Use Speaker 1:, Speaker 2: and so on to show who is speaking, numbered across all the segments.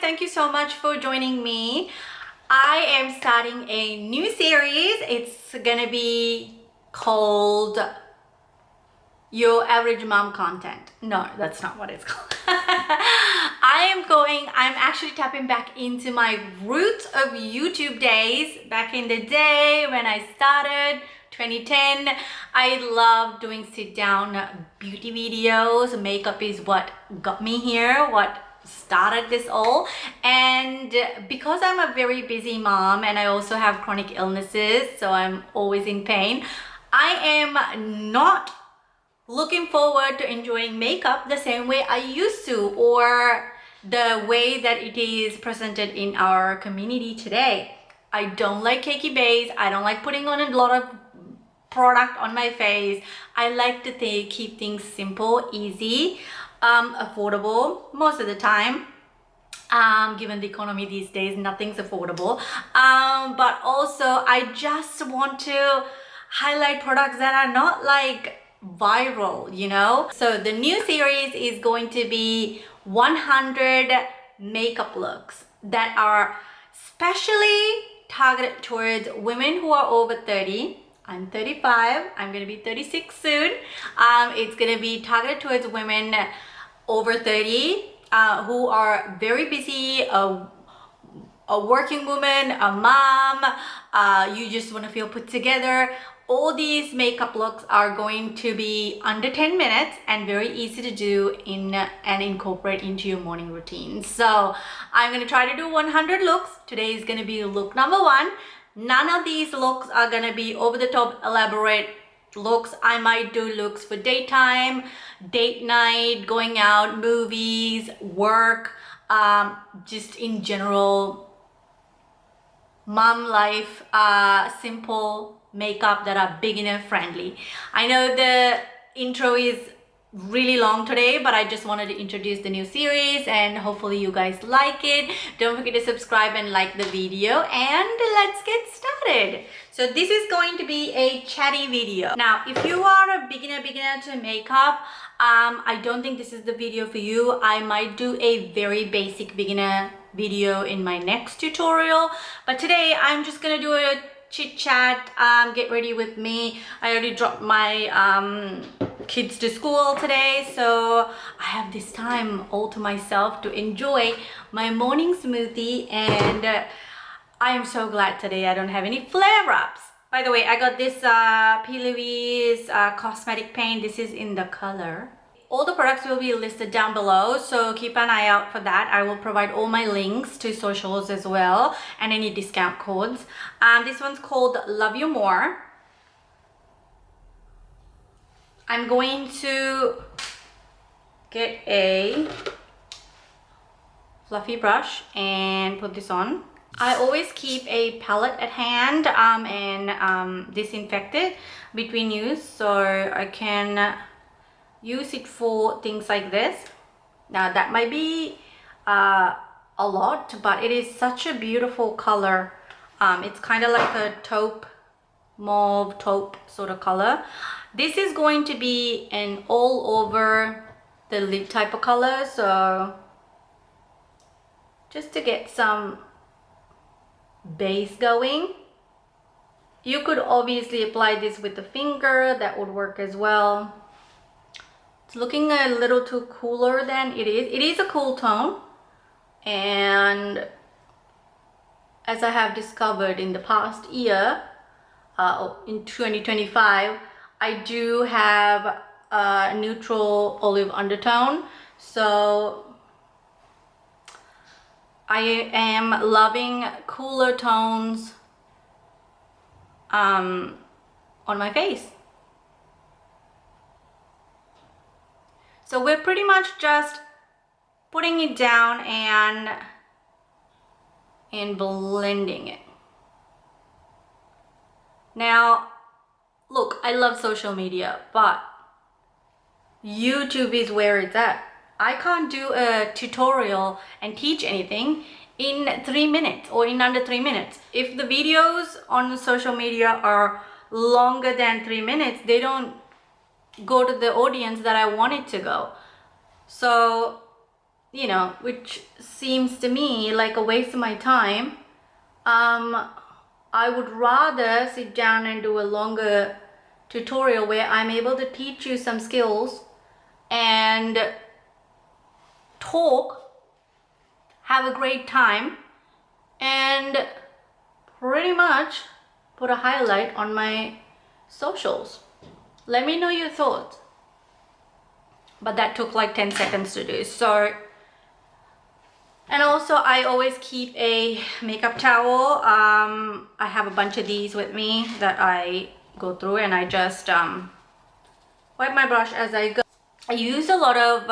Speaker 1: thank you so much for joining me. I am starting a new series. It's gonna be called Your Average Mom Content. No, that's not what it's called. I'm actually tapping back into my roots of YouTube days. Back in the day when I started, 2010, I love doing sit down beauty videos. Makeup is what got me here, what started this all. And because I'm a very busy mom and I also have chronic illnesses, so I'm always in pain, I am not looking forward to enjoying makeup the same way I used to, or the way that it is presented in our community today. I don't like cakey base. I don't like putting on a lot of product on my face. I like to keep things simple, easy, affordable most of the time. Given the economy these days, nothing's affordable. But also I just want to highlight products that are not like viral, you know. So the new series is going to be 100 makeup looks that are specially targeted towards women who are over 30. I'm 35. I'm gonna be 36 soon. It's gonna be targeted towards women over 30 who are very busy, a working woman, a mom, you just want to feel put together. All these makeup looks are going to be under 10 minutes and very easy to do and incorporate into your morning routine. So I'm going to try to do 100 looks. Today is going to be look number 1. None of these looks are going to be over the top elaborate looks. I might do looks for daytime, date night, going out, movies, work, just in general mom life, simple makeup that are beginner friendly. I know the intro is really long today, but I just wanted to introduce the new series and hopefully you guys like it. Don't forget to subscribe and like the video, and let's get started. So this is going to be a chatty video. Now if you are a beginner to makeup, I don't think this is the video for you. I might do a very basic beginner video in my next tutorial, but today I'm just gonna do a chit chat. Get ready with me. I already dropped my kids to school today, so I have this time all to myself to enjoy my morning smoothie, and I am so glad today I don't have any flare-ups. By the way, I got this P. Louise cosmetic paint. This is in the color. All the products will be listed down below, so keep an eye out for that. I will provide all my links to socials as well and any discount codes. This one's called Love You More. I'm going to get a fluffy brush and put this on. I always keep a palette at hand and disinfect it between use, so I can use it for things like this. Now that might be a lot, but it is such a beautiful color. It's kind of like a taupe, mauve taupe sort of color. This is going to be an all over the lid type of color, so just to get some base going. You could obviously apply this with the finger, that would work as well. It's looking a little too cooler than it is. It is a cool tone, and as I have discovered in the past year, in 2025, I do have a neutral olive undertone, so I am loving cooler tones on my face. So we're pretty much just putting it down and blending it. Now, look, I love social media, but YouTube is where it's at. I can't do a tutorial and teach anything in 3 minutes or in under 3 minutes. If the videos on social media are longer than 3 minutes, they don't go to the audience that I want it to go. So you know, which seems to me like a waste of my time. I would rather sit down and do a longer tutorial where I'm able to teach you some skills and talk, have a great time, and pretty much put a highlight on my socials. Let me know your thoughts. But that took like 10 seconds to do. So, and also I always keep a makeup towel. I have a bunch of these with me that I go through, and I just wipe my brush as I go. I use a lot of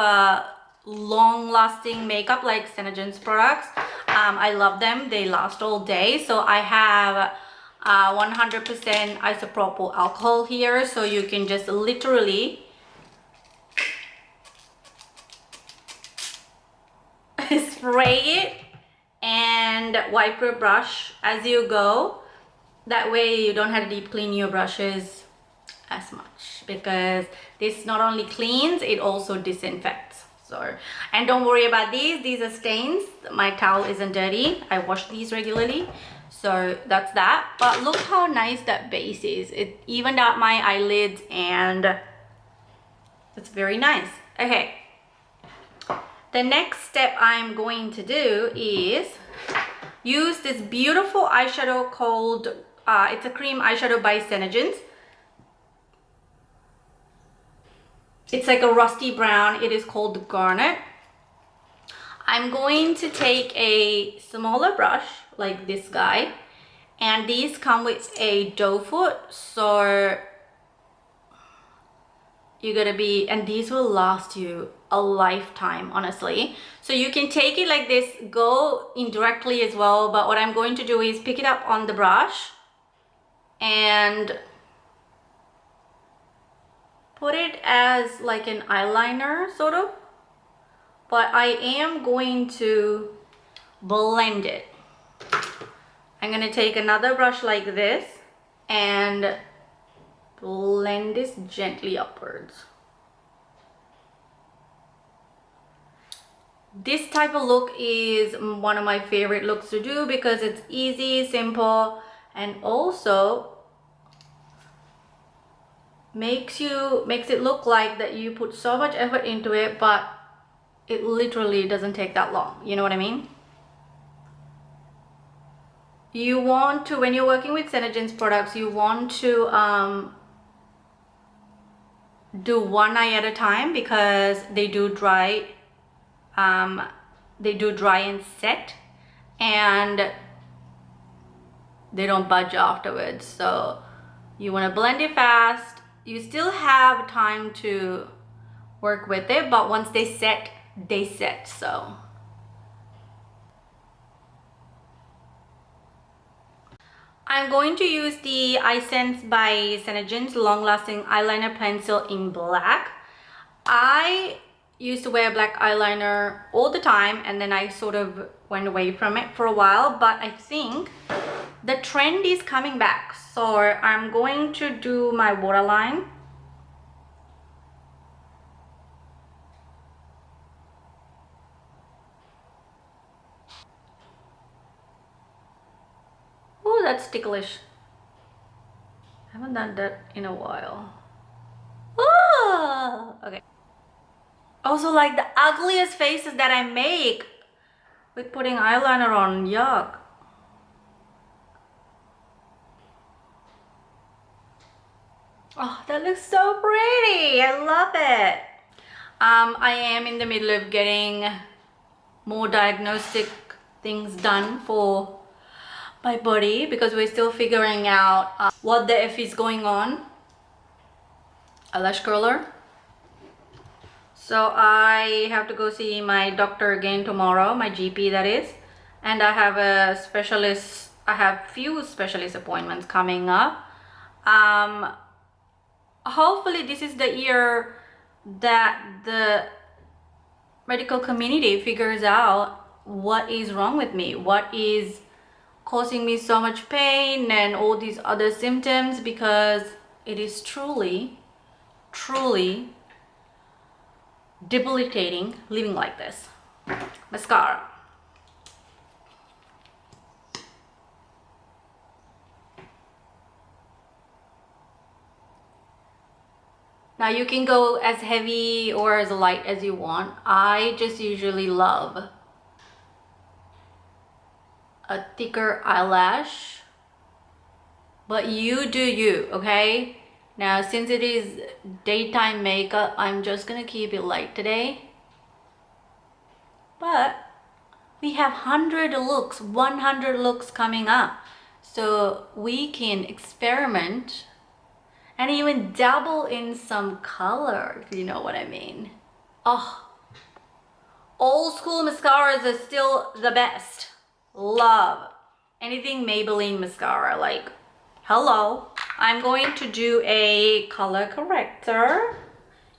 Speaker 1: long-lasting makeup like Senegen's products. I love them. They last all day. So I have 100% isopropyl alcohol here, so you can just literally spray it and wipe your brush as you go. That way you don't have to deep clean your brushes as much, because this not only cleans, it also disinfects. So, and don't worry about these are stains. My towel isn't dirty. I wash these regularly, so that's that. But look how nice that base is. It evened out my eyelids and it's very nice. Okay, the next step I'm going to do is use this beautiful eyeshadow called it's a cream eyeshadow by Senegen's. It's like a rusty brown. It is called Garnet. I'm going to take a smaller brush like this guy, and these come with a doe foot, so you gotta be, and these will last you a lifetime, honestly. So you can take it like this, go indirectly as well, but what I'm going to do is pick it up on the brush and put it as like an eyeliner sort of, but I am going to blend it. I'm gonna take another brush like this and blend this gently upwards. This type of look is one of my favorite looks to do because it's easy, simple, and also makes it look like that you put so much effort into it, but it literally doesn't take that long. You know what I mean? You want to, when you're working with Senegen's products, you want to do one eye at a time, because they do dry and set, and they don't budge afterwards. So you want to blend it fast. You still have time to work with it, but once they set, they set. So I'm going to use the Essence by Senegen's Long Lasting Eyeliner Pencil in black. I used to wear black eyeliner all the time, and then I sort of went away from it for a while, but I think the trend is coming back. So I'm going to do my waterline. Oh, that's ticklish. I haven't done that in a while. Oh, okay. Also, like the ugliest faces that I make with putting eyeliner on, yuck. Oh, that looks so pretty. I love it. I am in the middle of getting more diagnostic things done for my body, because we're still figuring out what the F is going on. A lash curler. So I have to go see my doctor again tomorrow, my GP that is, and I have a specialist. I have few specialist appointments coming up. Hopefully this is the year that the medical community figures out what is wrong with me, what is causing me so much pain and all these other symptoms, because it is truly debilitating living like this. mascara. Now you can go as heavy or as light as you want. I just usually love a thicker eyelash, but you do you, okay? Now since it is daytime makeup, I'm just gonna keep it light today. But we have 100 looks, 100 looks coming up. So we can experiment and even dabble in some color, if you know what I mean. Oh, old school mascaras are still the best. Love anything Maybelline mascara, like, hello. I'm going to do a color corrector.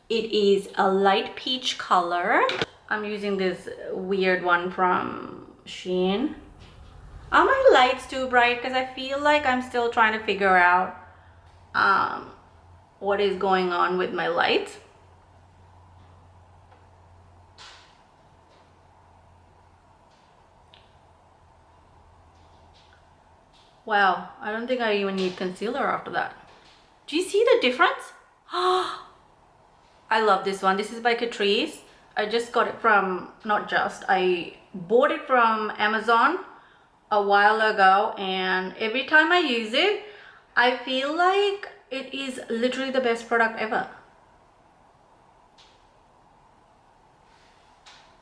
Speaker 1: It is a light peach color. I'm using this weird one from Shein. Are my lights too bright? Because I feel like I'm still trying to figure out what is going on with my lights. Wow, I don't think I even need concealer after that. Do you see the difference? I love this one. This is by Catrice. I just got it from, not just, I bought it from Amazon a while ago, and every time I use it, I feel like it is literally the best product ever.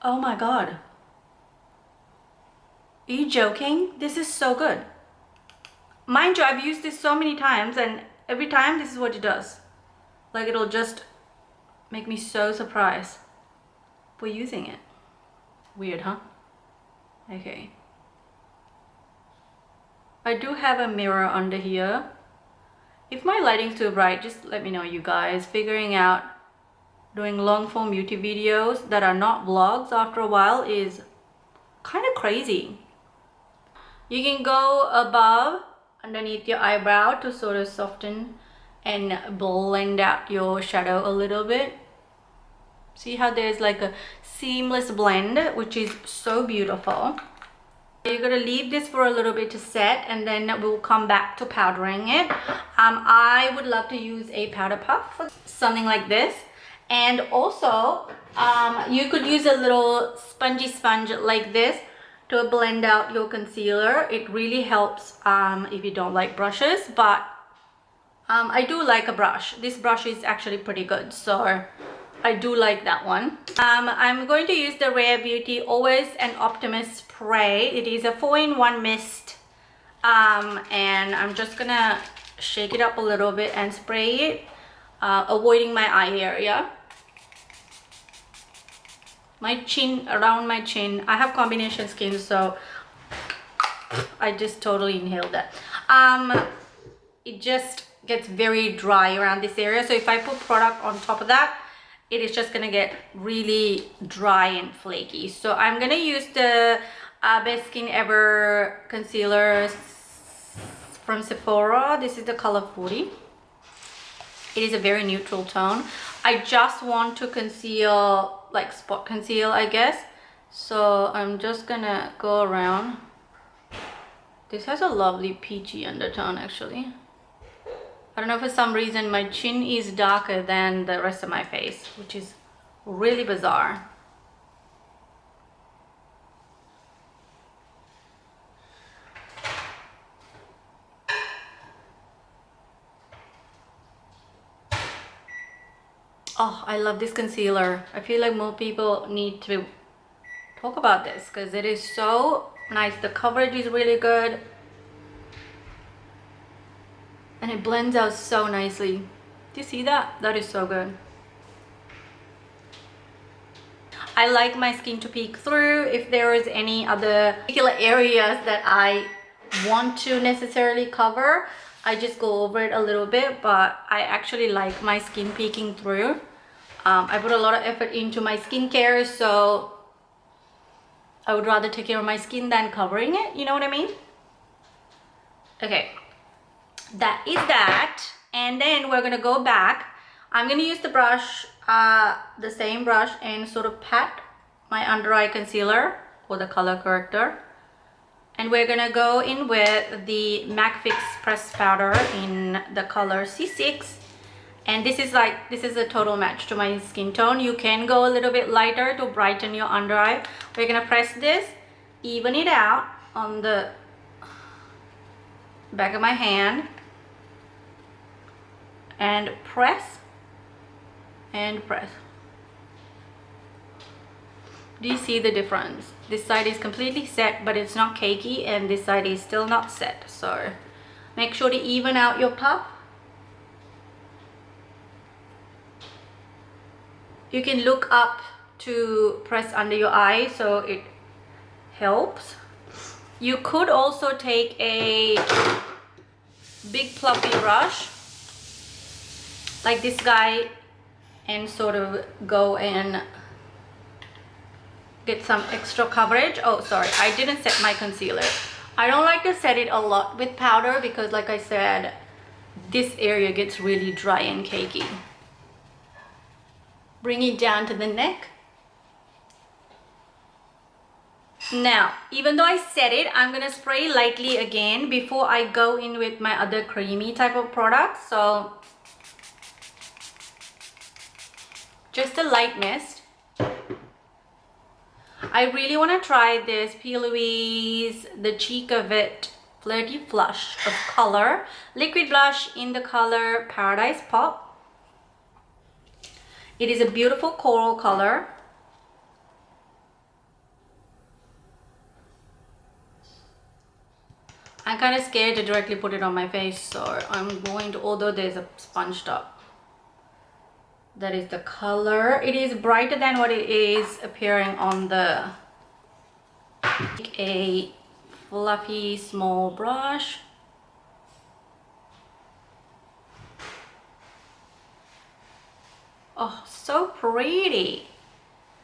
Speaker 1: Oh my god. Are you joking? This is so good. Mind you, I've used this so many times, and every time this is what it does. Like, it'll just make me so surprised for using it. Weird, huh? Okay. I do have a mirror under here. If my lighting's too bright, just let me know, you guys. Figuring out doing long form beauty videos that are not vlogs after a while is kind of crazy. You can go above, underneath your eyebrow to sort of soften and blend out your shadow a little bit. See how there's like a seamless blend, which is so beautiful. You're gonna leave this for a little bit to set, and then we'll come back to powdering it. I would love to use a powder puff, something like this. And also, you could use a little spongy sponge like this to blend out your concealer. It really helps if you don't like brushes, but I do like a brush. This brush is actually pretty good, so I do like that one. I'm going to use the Rare Beauty Always an Optimist Spray. It is a 4-in-1 mist, and I'm just gonna shake it up a little bit and spray it, avoiding my eye area. My chin, around my chin. I have combination skin, so I just totally inhaled that. It just gets very dry around this area, so if I put product on top of that, it is just gonna get really dry and flaky. So I'm gonna use the Best Skin Ever concealer from Sephora. This is the color 40. It is a very neutral tone. I just want to conceal, like spot conceal, I guess. So I'm just gonna go around. This has a lovely peachy undertone actually. I don't know, for some reason my chin is darker than the rest of my face, which is really bizarre. Oh, I love this concealer. I feel like more people need to talk about this because it is so nice. The coverage is really good. And it blends out so nicely. Do you see that? That is so good. I like my skin to peek through. If there is any other particular areas that I want to necessarily cover, I just go over it a little bit, but I actually like my skin peeking through. I put a lot of effort into my skincare, so I would rather take care of my skin than covering it, you know what I mean? Okay. That is that, and then we're gonna go back. I'm gonna use the brush, the same brush, and sort of pat my under eye concealer or the color corrector. And we're gonna go in with the MAC Fix pressed powder in the color C6. And this is a total match to my skin tone. You can go a little bit lighter to brighten your under eye. We're gonna press this, even it out on the back of my hand, and press and press. Do you see the difference? This side is completely set, but it's not cakey, and this side is still not set. So make sure to even out your puff. You can look up to press under your eye, so it helps. You could also take a big fluffy brush like this guy and sort of go and get some extra coverage. Oh, sorry, I didn't set my concealer. I don't like to set it a lot with powder because, like I said, this area gets really dry and cakey. Bring it down to the neck. Now, even though I set it, I'm gonna spray lightly again before I go in with my other creamy type of products. So just a light mist. I really want to try this P. Louise The Cheek of It Flirty Flush of Color liquid blush in the color Paradise Pop. It is a beautiful coral color. I'm kind of scared to directly put it on my face, so I'm going to, although there's a sponge top. That is the color. It is brighter than what it is appearing on the a fluffy small brush. Oh, so pretty.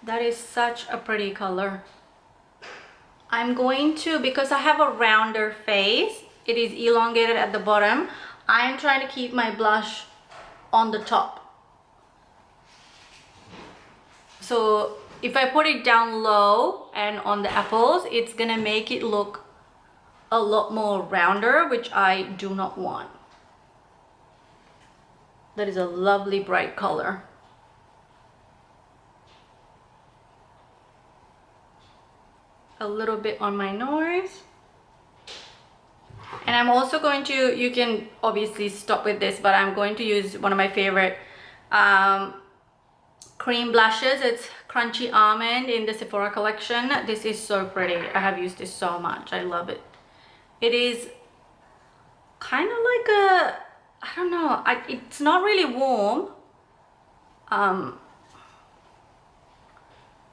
Speaker 1: That is such a pretty color. I'm going to, because I have a rounder face, it is elongated at the bottom. I'm trying to keep my blush on the top. So if I put it down low and on the apples, it's gonna make it look a lot more rounder, which I do not want. That is a lovely bright color. A little bit on my nose. And I'm also going to, you can obviously stop with this, but I'm going to use one of my favorite cream blushes. It's Crunchy Almond in the Sephora collection. This is so pretty. I have used this so much. I love it. It is kind of like a, I don't know, it's not really warm.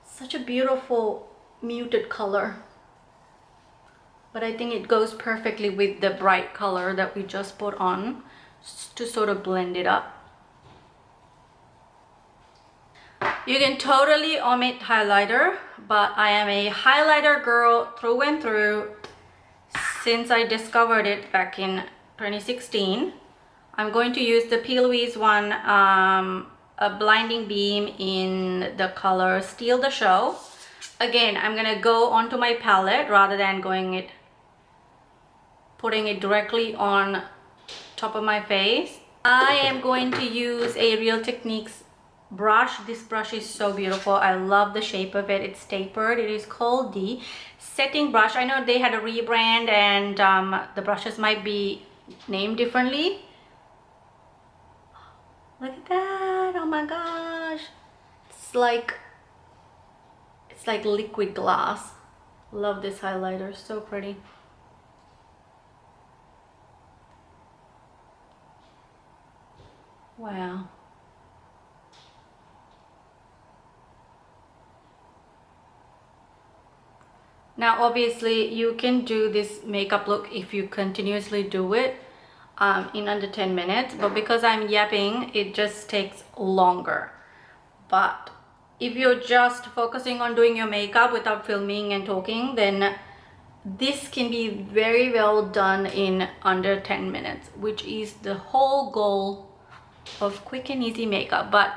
Speaker 1: Such a beautiful muted color, but I think it goes perfectly with the bright color that we just put on to sort of blend it up. You can totally omit highlighter, but I am a highlighter girl through and through since I discovered it back in 2016. I'm going to use the P. Louise one, a blinding beam in the color Steal the Show. Again, I'm gonna go onto my palette rather than putting it directly on top of my face. I am going to use a Real Techniques brush. This brush is so beautiful. I love the shape of it. It's tapered. It is called the setting brush. I know they had a rebrand and the brushes might be named differently. Look at that. Oh my gosh. It's like liquid glass. Love this highlighter. So pretty. Wow. Now obviously you can do this makeup look if you continuously do it in under 10 minutes, but because I'm yapping, it just takes longer. But if you're just focusing on doing your makeup without filming and talking, then this can be very well done in under 10 minutes, which is the whole goal of quick and easy makeup. But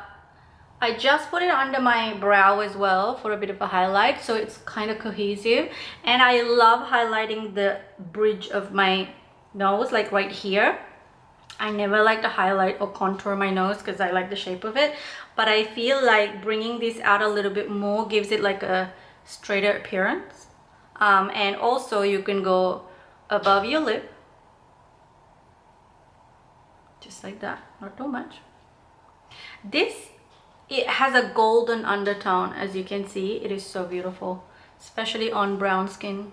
Speaker 1: I just put it under my brow as well for a bit of a highlight, so it's kind of cohesive. And I love highlighting the bridge of my nose, like right here. I never like to highlight or contour my nose because I like the shape of it, but I feel like bringing this out a little bit more gives it like a straighter appearance. And also you can go above your lip, just like that, not too much. It has a golden undertone, as you can see. It is so beautiful, especially on brown skin.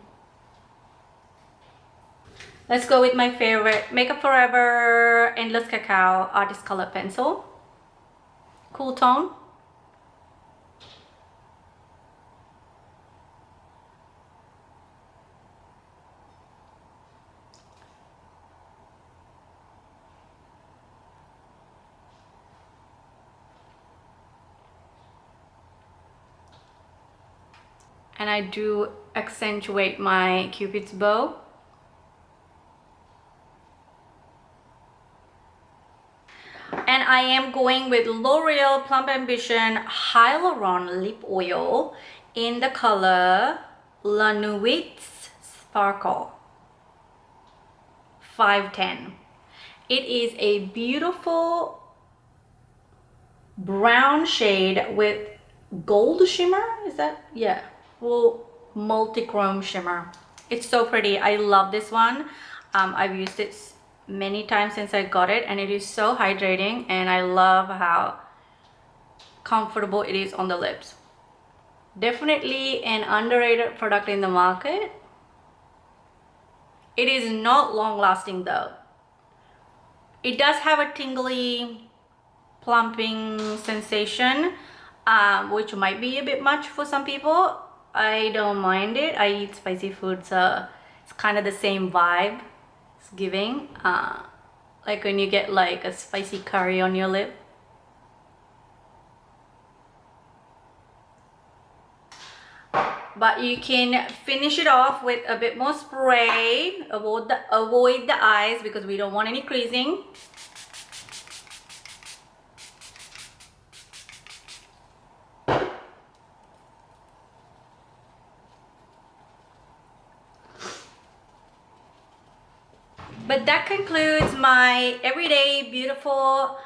Speaker 1: Let's go with my favorite Makeup Forever Endless Cacao Artist Color Pencil. Cool tone. And I do accentuate my Cupid's bow. And I am going with L'Oreal Plump Ambition Hyaluron Lip Oil in the color La Nuit Sparkle 510. It is a beautiful brown shade with gold shimmer. Is that? Yeah. Well, multi-chrome shimmer. It's so pretty. I love this one. I've used it many times since I got it, and it is so hydrating, and I love how comfortable it is on the lips. Definitely an underrated product in the market. It is not long lasting though. It does have a tingly plumping sensation, which might be a bit much for some people. I don't mind it. I eat spicy food, so it's kind of the same vibe it's giving, like when you get like a spicy curry on your lip. But you can finish it off with a bit more spray. Avoid the eyes because we don't want any creasing. But that concludes my everyday beautiful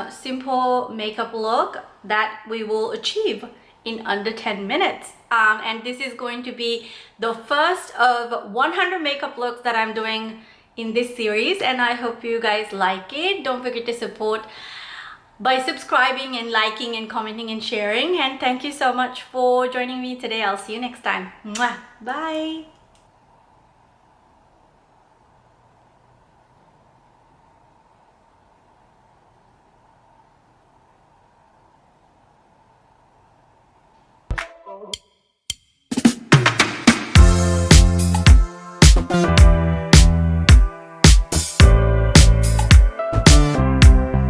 Speaker 1: simple makeup look that we will achieve in under 10 minutes. And this is going to be the first of 100 makeup looks that I'm doing in this series, and I hope you guys like it. Don't forget to support by subscribing and liking and commenting and sharing. And thank you so much for joining me today. I'll see you next time. Mwah. Bye.